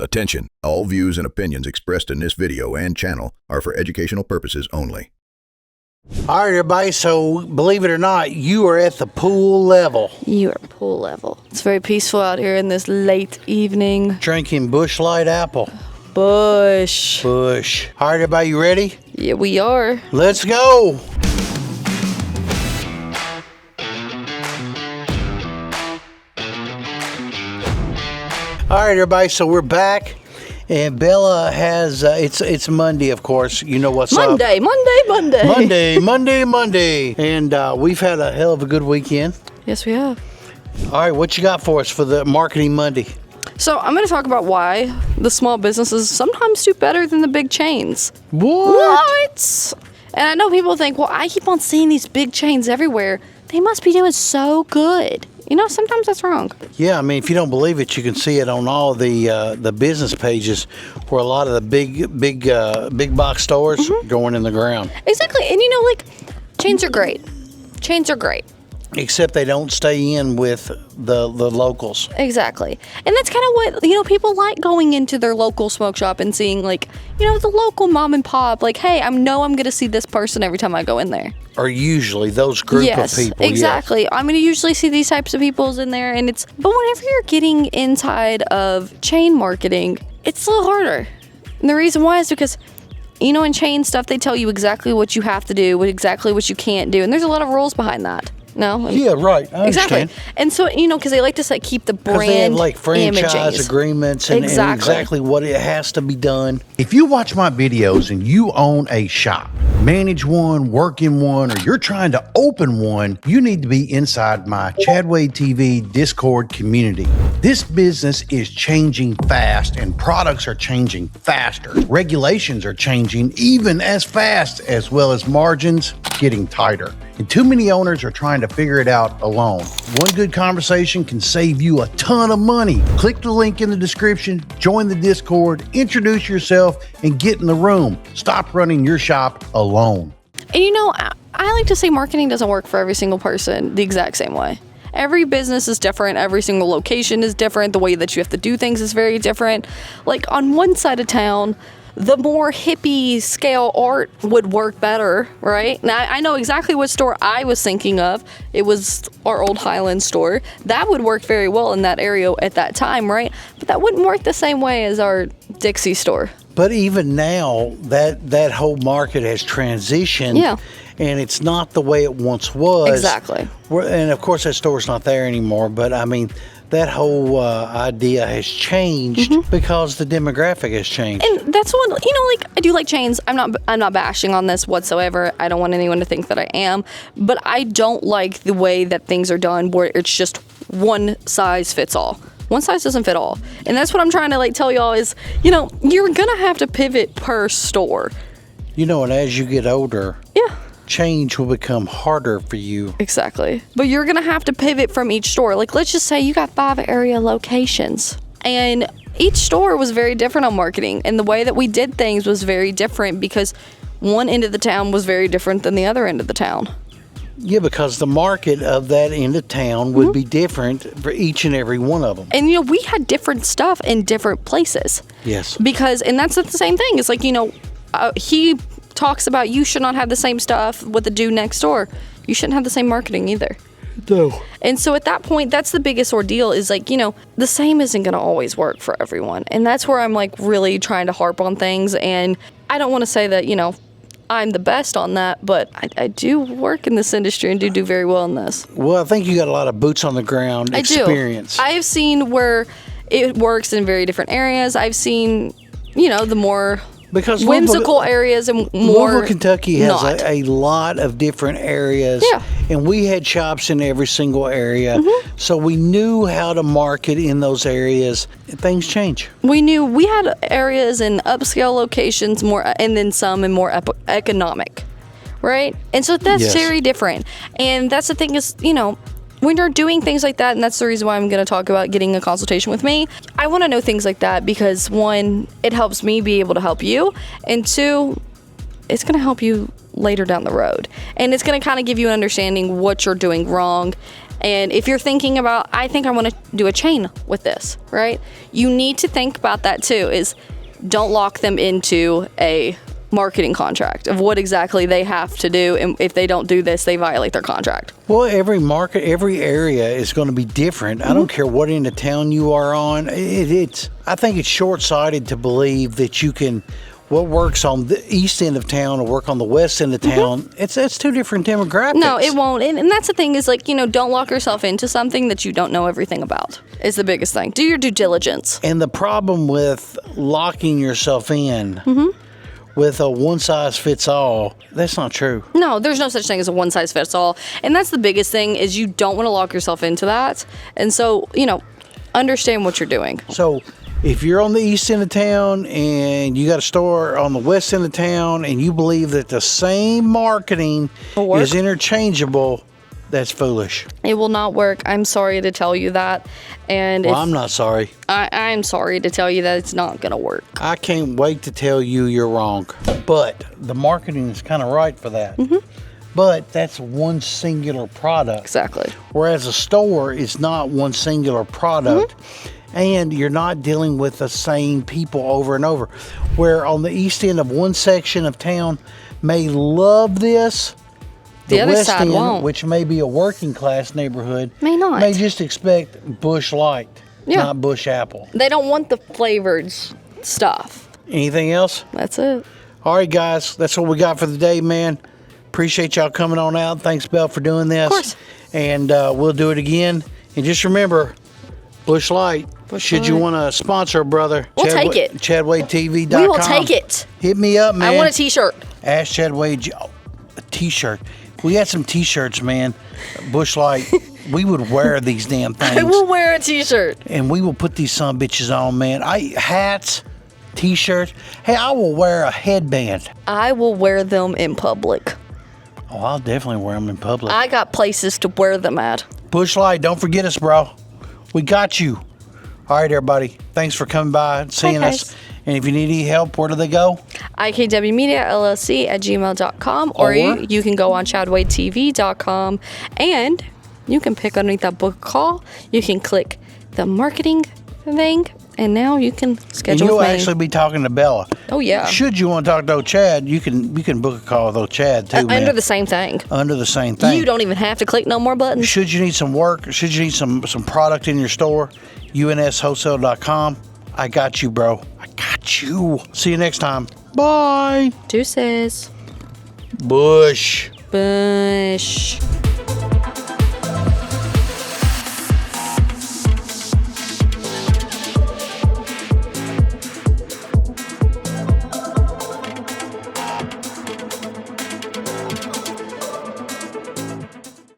Attention, all views and opinions expressed in this video and channel are for educational purposes only. All right, everybody, so believe it or not, you are at the pool level. You are pool level. It's very peaceful out here in this late evening. Drinking Busch Light Apple. Bush. All right, everybody, you ready? Yeah, we are. Let's go. All right, everybody, so we're back, and Bella has, it's Monday, of course. You know what's up. Monday. Monday. And we've had a hell of a good weekend. Yes, we have. All right, what you got for us for the Marketing Monday? So I'm going to talk about why the small businesses sometimes do better than the big chains. What? And I know people think, well, I keep on seeing these big chains everywhere. They must be doing so good. You know, sometimes that's wrong. Yeah, I mean, if you don't believe it, you can see it on all the business pages where a lot of the big box stores going in the ground. Exactly. And you know, like, chains are great. Except they don't stay in with the locals. Exactly. And that's kind of what, you know, people like going into their local smoke shop and seeing, like, you know, the local mom and pop, like, hey, I know I'm going to see this person every time I go in there. Or usually those group of people. Exactly. Yes. I'm going to usually see these types of people in there, and but whenever you're getting inside of chain marketing, it's a little harder. And the reason why is because, you know, in chain stuff, they tell you exactly what you have to do, exactly what you can't do, and there's a lot of rules behind that. No? Yeah, right. I exactly. understand. And so, you know, because they like to like keep the brand they have like franchise imaging. agreements and exactly what it has to be done. If you watch my videos and you own a shop, manage one, work in one, or you're trying to open one, you need to be inside my Chadway TV Discord community. This business is changing fast and products are changing faster. Regulations are changing even as fast, as well as margins getting tighter. And too many owners are trying to figure it out alone. One good conversation can save you a ton of money. Click the link in the description, join the Discord, introduce yourself, and get in the room. Stop running your shop alone. And you know, I like to say marketing doesn't work for every single person the exact same way. Every business is different. Every single location is different. The way that you have to do things is very different. Like on one side of town, the more hippie scale art would work better, right? Now, I know exactly what store I was thinking of. It was our old Highland store. That would work very well in that area at that time, right? But that wouldn't work the same way as our Dixie store. But even now, that whole market has transitioned. Yeah. And it's not the way it once was. Exactly. And of course, that store's not there anymore. But I mean, that whole idea has changed because the demographic has changed. And that's one, you know, like, I do like chains. I'm not bashing on this whatsoever. I don't want anyone to think that I am. But I don't like the way that things are done where it's just one size fits all. One size doesn't fit all. And that's what I'm trying to, like, tell y'all is, you know, you're going to have to pivot per store. You know, and as you get older, yeah, change will become harder for you. Exactly. But you're going to have to pivot from each store. Like, let's just say you got 5 area locations. And each store was very different on marketing. And the way that we did things was very different because one end of the town was very different than the other end of the town. Yeah, because the market of that end of town would be different for each and every one of them. And, you know, we had different stuff in different places. Yes. Because, and that's the same thing. It's like, you know, he talks about you should not have the same stuff with the dude next door. You shouldn't have the same marketing either. No. And so at that point, that's the biggest ordeal is like, you know, the same isn't going to always work for everyone. And that's where I'm like really trying to harp on things. And I don't want to say that, you know, I'm the best on that, but I do work in this industry and do very well in this. Well, I think you got a lot of boots on the ground experience. I have seen where it works in very different areas. I've seen, you know, the more whimsical areas and more Louisville, Kentucky has a lot of different areas. Yeah. And we had shops in every single area. So we knew how to market in those areas. Things change. We knew we had areas in upscale locations more, and then some in more economic, right? And so that's very different. And that's the thing is, you know, when you're doing things like that, and that's the reason why I'm going to talk about getting a consultation with me, I want to know things like that because, one, it helps me be able to help you, and two, it's going to help you later down the road. And it's going to kind of give you an understanding what you're doing wrong And if you're thinking about, I think I want to do a chain with this, right? You need to think about that too, is don't lock them into a marketing contract of what exactly they have to do, and if they don't do this, they violate their contract. Well, every market, every area is going to be different. I don't care what end of town you are on. I think it's short-sighted to believe that you can, what works on the east end of town will work on the west end of town. It's two different demographics. No, it won't. And that's the thing is, like, don't lock yourself into something that you don't know everything about is the biggest thing. Do your due diligence. And the problem with locking yourself in with a one-size-fits-all, that's not true. No, there's no such thing as a one-size-fits-all. And that's the biggest thing is you don't want to lock yourself into that. And so, understand what you're doing. So if you're on the east end of town and you got a store on the west end of town and you believe that the same marketing is interchangeable, that's foolish. It will not work. I'm sorry to tell you that. And I'm not sorry. I'm sorry to tell you that it's not going to work. I can't wait to tell you you're wrong. But the marketing is kind of right for that. But that's one singular product. Exactly. Whereas a store is not one singular product. And you're not dealing with the same people over and over. Where on the east end of one section of town may love this, the other west side end, won't. which may be a working class neighborhood, May not. may just expect Bush Light, not Bush Apple. They don't want the flavored stuff. Anything else? That's it. All right, guys, that's what we got for the day, man. Appreciate y'all coming on out. Thanks, Belle, for doing this. Of course. And we'll do it again. And just remember, Bush Light. Should you want to sponsor a brother? We'll take it. ChadWadeTV.com. We will take it. Hit me up, man. I want a t-shirt. Ask Chad Wade. A t-shirt. We got some t-shirts, man. Bush Light. We would wear these damn things. I will wear a t-shirt. And we will put these son bitches on, man. Hats, t-shirts. Hey, I will wear a headband. I will wear them in public. Oh, I'll definitely wear them in public. I got places to wear them at. Bush Light, don't forget us, bro. We got you. All right, everybody. Thanks for coming by and seeing us. And if you need any help, where do they go? IKWMediaLLC@gmail.com, or you can go on ChadWadeTV.com, and you can pick underneath that book call. You can click the marketing thing, and now you can schedule. And you'll with me. actually be talking to Bella. Oh yeah. Should you want to talk to old Chad, you can book a call with old Chad too, man. Under the same thing. Under the same thing. You don't even have to click no more buttons. Should you need some work, should you need some product in your store, unswholesale.com. I got you, bro. I got you. See you next time. Bye. Deuces. Bush. Bush.